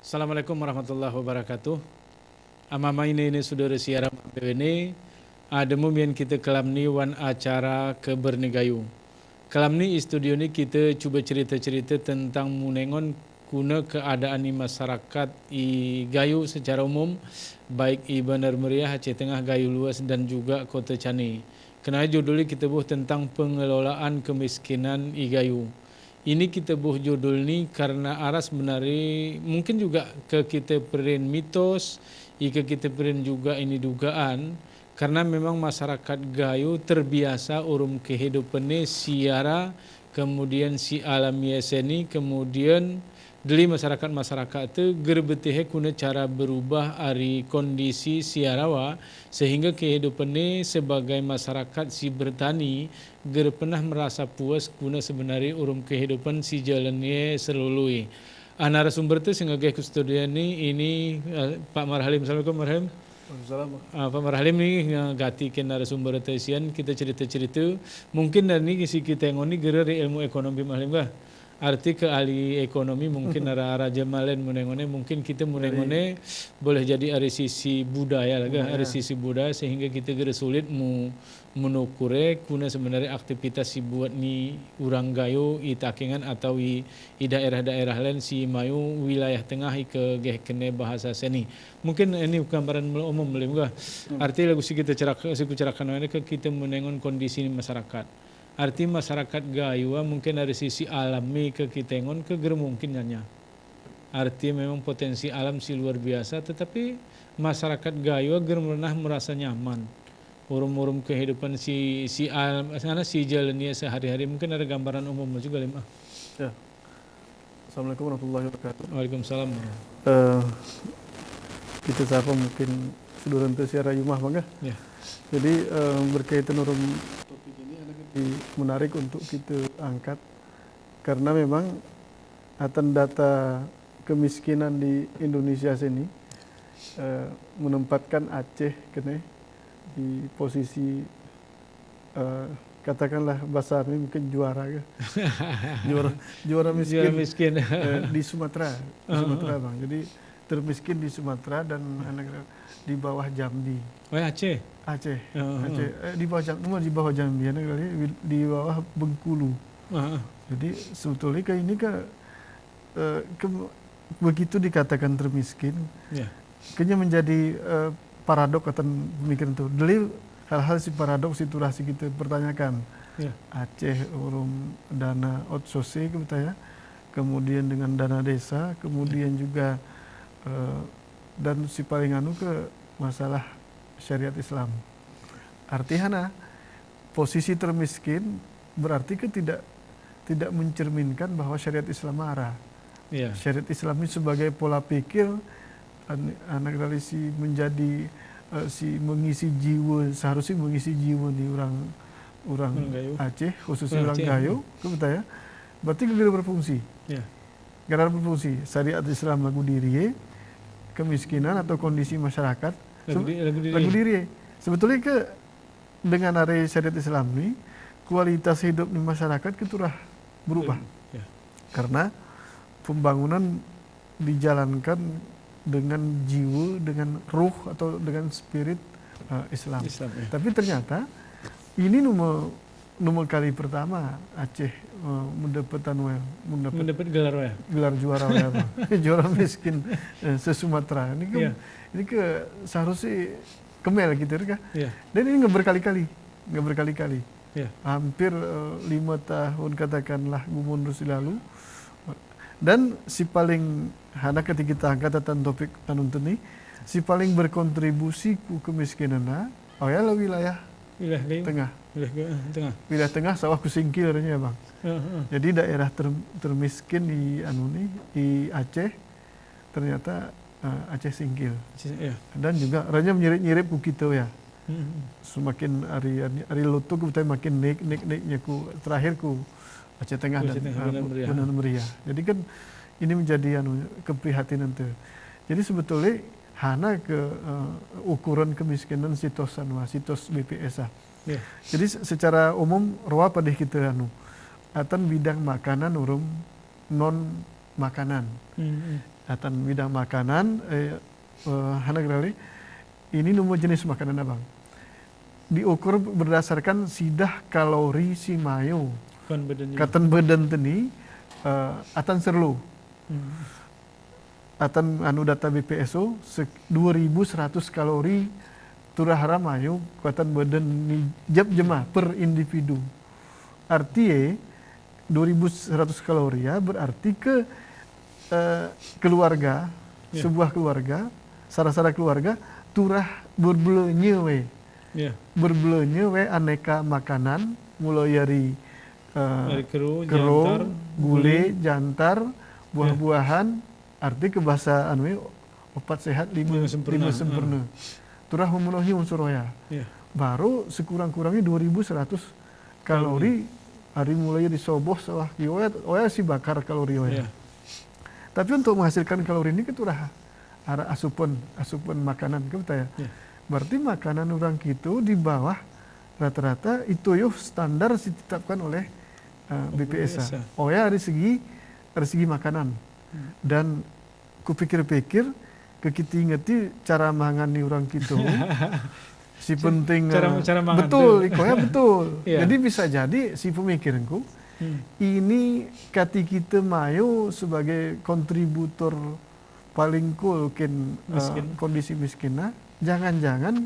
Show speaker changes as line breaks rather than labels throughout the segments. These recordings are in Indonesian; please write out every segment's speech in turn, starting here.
Assalamualaikum warahmatullahi wabarakatuh. Amama ini saudara siaran ini ada mungkin kita kelam ni wan acara kebernegayu. Kelam ni studio ni kita cuba cerita-cerita tentang munengon guna keadaan di masyarakat i gayu secara umum, baik i Bandar Meriah, Aceh Tengah, Gayo Luas dan juga Kota Changi. Kenapa judulnya kita buh tentang pengelolaan kemiskinan i gayu. Ini kita buh judul ni karena aras benari mungkin juga ke kita perin mitos, ke kita perin juga ini dugaan karena memang masyarakat gayo terbiasa urum kehidupannya siara, kemudian si alami seni, kemudian dari masyarakat itu gerbetih kuna cara berubah ari kondisi siarawa sehingga kehidupannya sebagai masyarakat si bertani ger pernah merasa puas kuna sebenarnya urum kehidupan si jalannya serului. Narasumber itu sehingga kustodian ini Pak Marhalim. Assalamualaikum Marhalim. Pak Marhalim ni gati ke narasumber tesian kita cerita-cerita mungkin dari ni si kita yang ini gerai ilmu ekonomi Marhalim kah? Arti ke ahli ekonomi mungkin arah Jamalen menengone mungkin kita menengone boleh jadi dari sisi budaya lah dari sisi budaya sehingga kita gera sulit menukure kuna sebenarnya aktivitas si buat ni urang gayo i takengan atau i daerah-daerah lain si mayu wilayah tengah i ke kene bahasa seni mungkin ini gambaran umum belum kah arti lagu si kita cerahkan ke kita menengon kondisi masyarakat. Arti masyarakat gayo mungkin dari sisi alami ke kitengon ke ger mungkin nanya. Arti memang potensi alam si luar biasa tetapi masyarakat gayo ger pernah merasa nyaman. Urum-urum kehidupan si alam sana si jalannya sehari-hari mungkin ada gambaran umum juga lima.
Ya. Assalamualaikum warahmatullahi wabarakatuh.
Waalaikumsalam.
Kita sapa mungkin seluruh secara yumah bangga.
Ya.
Jadi berkaitan urum menarik untuk kita angkat karena memang atan data kemiskinan di Indonesia sini menempatkan Aceh kene di posisi katakanlah bahasa ini mungkin juara ke juara miskin di Sumatera Bang. Jadi termiskin di Sumatera dan di bawah Jambi.
Oh Aceh.
Aceh. Di bawah Jambi, di bawah Bengkulu. Jadi sebetulnya ini begitu dikatakan termiskin, kayaknya menjadi paradok atau pemikiran itu. Dari hal-hal si paradok situasi kita pertanyakan. Aceh urum dana outsourcing kita ya, kemudian dengan dana desa, kemudian juga dan si paling anu ke masalah syariat Islam. Artinya posisi termiskin berarti ke tidak mencerminkan bahwa syariat Islam marah. Syariat Islam ini sebagai pola pikir anak dari si menjadi si mengisi jiwa seharusnya mengisi jiwa di orang Aceh khususnya orang Gayo ya. Berarti gara berfungsi. Gara berfungsi syariat Islam lagu diri kemiskinan atau kondisi masyarakat lagu diri. Sebetulnya dengan hari syariat Islam ini kualitas hidup di masyarakat keturah berubah. Karena pembangunan dijalankan dengan jiwa, dengan ruh atau dengan spirit Islam. Tapi ternyata ini nomor kali pertama Aceh mendapat gelar juara juara miskin se-Sumatera. Ini seharusnya kemel gitu kan. Dan ini nggak berkali-kali. Hampir 5 tahun katakanlah gubernur lalu. Dan si paling ketika kita angkat tentang topik penuntut ini, si paling berkontribusi ku kemiskinan wilayah tengah. Wilayah tengah sawah kusingkil ya Bang. Jadi daerah termiskin di Aceh ternyata Aceh Singkil. Dan juga ranya mirip-mirip ku kita ya. Semakin hari lutu kita makin naiknya ku terakhir ku Aceh Tengah dan Bandar Meriah. Jadi kan ini menjadi keprihatinan tuh. Jadi sebetulnya hana ke ukuran kemiskinan sitos BPS. Jadi secara umum roa pada kita atan bidang makanan urum non makanan. atan bidang makanan hana gerali ini nomor jenis makanan abang diukur berdasarkan sidah kalori si mayo katan badan teni atan serlu atan anu data BPSO 2100 kalori turah mayo katan badan ni jab jemah per individu arti 2100 kalori ya berarti keluarga sebuah keluarga sara-sara keluarga turah berbelanja berbelanja aneka makanan mulai dari kero, gule, jantar, buah-buahan arti ke bahasa opat sehat 5 sempurna turah memenuhi unsur oya baru sekurang-kurangnya 2100 kalori hari mulai disoboh sawah oya si bakar kalori oya. Tapi untuk menghasilkan kalori ini keturah ada asupan makanan kita ya. Berarti makanan orang kita di bawah rata-rata itu standar ditetapkan oleh BPSA. Oya dari segi makanan. Dan kupikir-pikir kita ingeti cara mangani orang kita. Si penting cara betul, ikoya betul. Jadi bisa jadi si pemikirku ini kati kita mayo sebagai kontributor paling cool kondisi miskinna. Jangan-jangan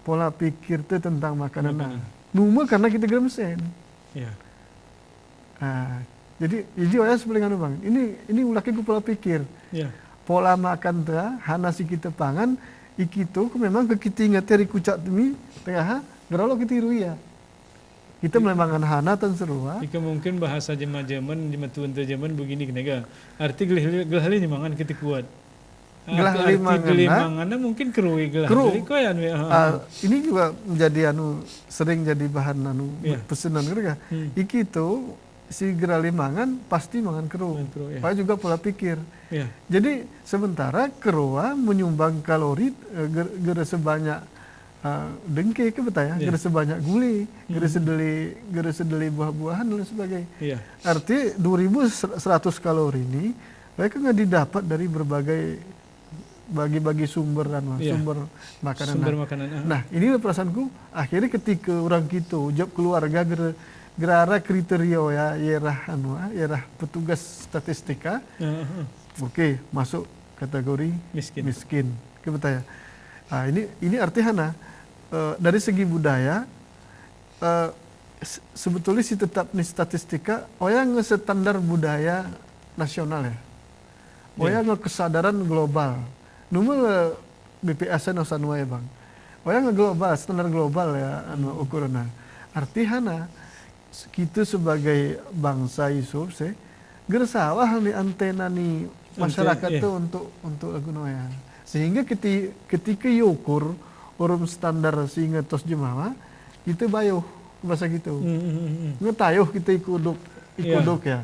pola pikir itu tentang makanan. Numa karena kita geremsen. Jadi oya sebeling anu bang. Ini ulaki ku pola pikir. Pola makan teh hana si kita pangan ikito memang kita ingat dari kucak demi tengah geralo kita iru ya kita memang hana tan serua
ika mungkin bahasa zaman tuan zaman begini kenega arti gelahli mangan kita kuat
gelahli
mangan mungkin kerui gelahli koyan
ini juga menjadi sering jadi bahan pesanan mereka ikito si gerali mangan pasti mangan keru. Pak juga pola pikir. Jadi sementara kerua menyumbang kalori gera sebanyak dengke ke betah ya, gera sebanyak guli, gera sedeli buah-buahan dan sebagainya. Arti 2100 kalori ini mereka nggak didapat dari berbagai bagi-bagi sumber makanan. Nah, ini perasaanku akhirnya ketika orang kita ujab keluarga gerara kriteria yerah petugas statistika oke, masuk kategori miskin. Kebetul ya. Ini artinya dari segi budaya sebetulnya si tetap nih statistika oya nge-standar budaya nasional ya. Oya nge-kesadaran global. Numel BPSA nosanwa ya bang. Oya nge-global, standar global ya ukurannya. Artinya kita sebagai bangsa Yusuf gersawah nih antena nih masyarakat itu untuk lagu noya sehingga ketika yukur urun standar sehingga tos jemaah kita bayuh bahasa gitu ngetayuh kita ikuduk ya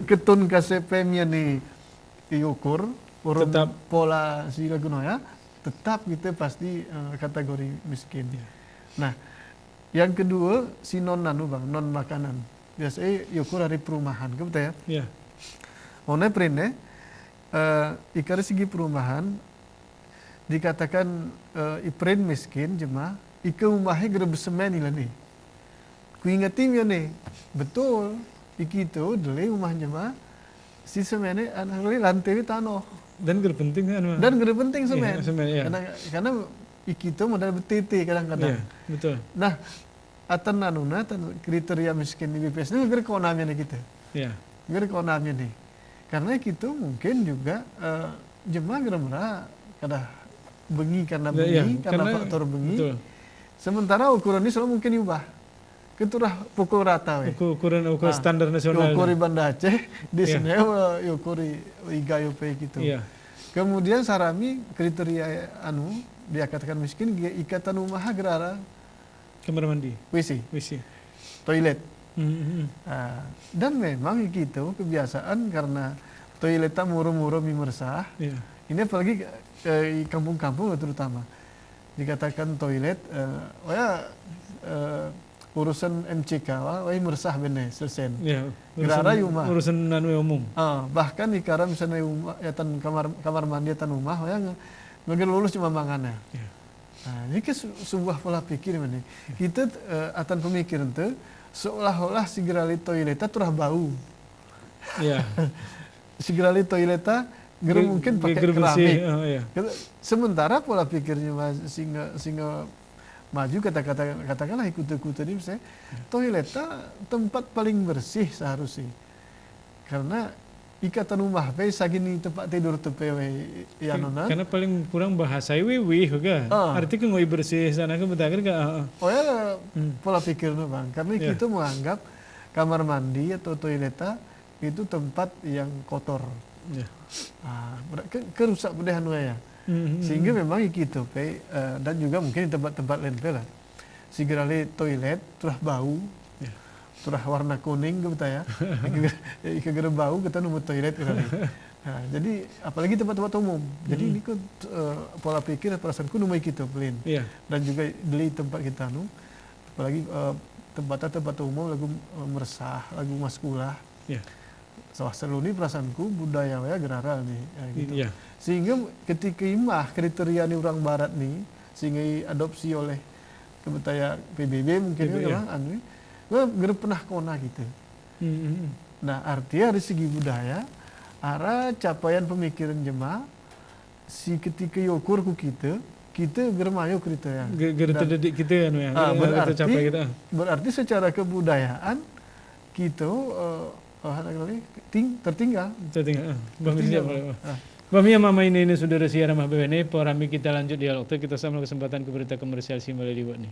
ketun KCPM-nya nih yukur urun pola si lagu noya tetap kita pasti kategori miskin. Nah yang kedua, si non makanan. Biasanya yukur dari perumahan, kebetul ya? One prene, ikari segi perumahan, dikatakan ipren miskin jemaah, ika umahe gera besemen ilah nih. Ku ingetim ya nih, betul, iki itu dele rumah jemaah, si semene anaknya lantai tanah.
Dan gera penting kan?
Dan gera penting semen. Karena iki itu modal betiti kadang-kadang.
Betul.
Nah, atan kriteria miskin di BPS ini gara keonamnya nih kita. Gara keonamnya nih. Karena kita mungkin juga jemaah gara kada bengi karena faktor bengi. Betul. Sementara ukuran ini selalu mungkin diubah. Keturah pukul rata we.
Ukuran standar nasional.
Ukuri Banda Aceh di Senewa ukuri IGAYOP gitu. Kemudian sarami kriteria dia katakan miskin ikatan rumah gerara
kamar mandi,
WC, toilet. Dan memang gitu kebiasaan karena toiletnya murah-murah mimersah. Ini apalagi di kampung-kampung terutama dikatakan toilet urusan MCK wah meresah bener selesai.
Ya,
Gerara rumah.
Urusan anu umum.
Bahkan ikara misalnya tan kamar mandi tan rumah yang nggak lulus cuma mangannya.
Ya.
Nah, ini ke sebuah pola pikir ini. Kita atan pemikiran tuh seolah-olah sigerali toileta turah bau.
Ya.
Sigerali toileta mungkin pakai keramik.
Ya.
Sementara pola pikirnya singa maju katakanlah ikut tadi misalnya toileta tempat paling bersih seharusnya. Karena ikatan rumah sagini tempat tidur tepe ya nona.
Karena paling kurang bahasa wiwi juga. Arti kan ngoi bersih sana kan betul kan?
Pola pikirnya bang. Karena kita menganggap kamar mandi atau toileta itu tempat yang kotor. Ya. Kerusak budahan ya. Sehingga memang gitu dan juga mungkin tempat-tempat lain lah. Sigerali toilet turah bau. Ya. Turah warna kuning gitu ya. Ikegere bau kita nemu toilet kali. Nah, jadi apalagi tempat-tempat umum. Jadi ini kan pola pikir perasaanku nemu gitu pelin. Ya. Dan juga beli tempat kita apalagi tempat umum lagu meresah, lagu maskulah. Ya. Swasta ini perasaanku budaya ya gerara nih gitu. Ya. Sehingga ketika imah kriteria nih orang barat nih sehingga adopsi oleh kebetaya PBB mungkin kan anu gue pernah kona gitu. Nah, artinya dari segi budaya arah capaian pemikiran jemaah si ketika yokur ku kita germayo kriteria.
Terdidik kita kan ya.
Berarti secara kebudayaan kita tertinggal.
Bami mama ini saudara siaran mah BWN, porami kita lanjut dialog kita sama kesempatan ke berita komersial si Malay Liwat nih.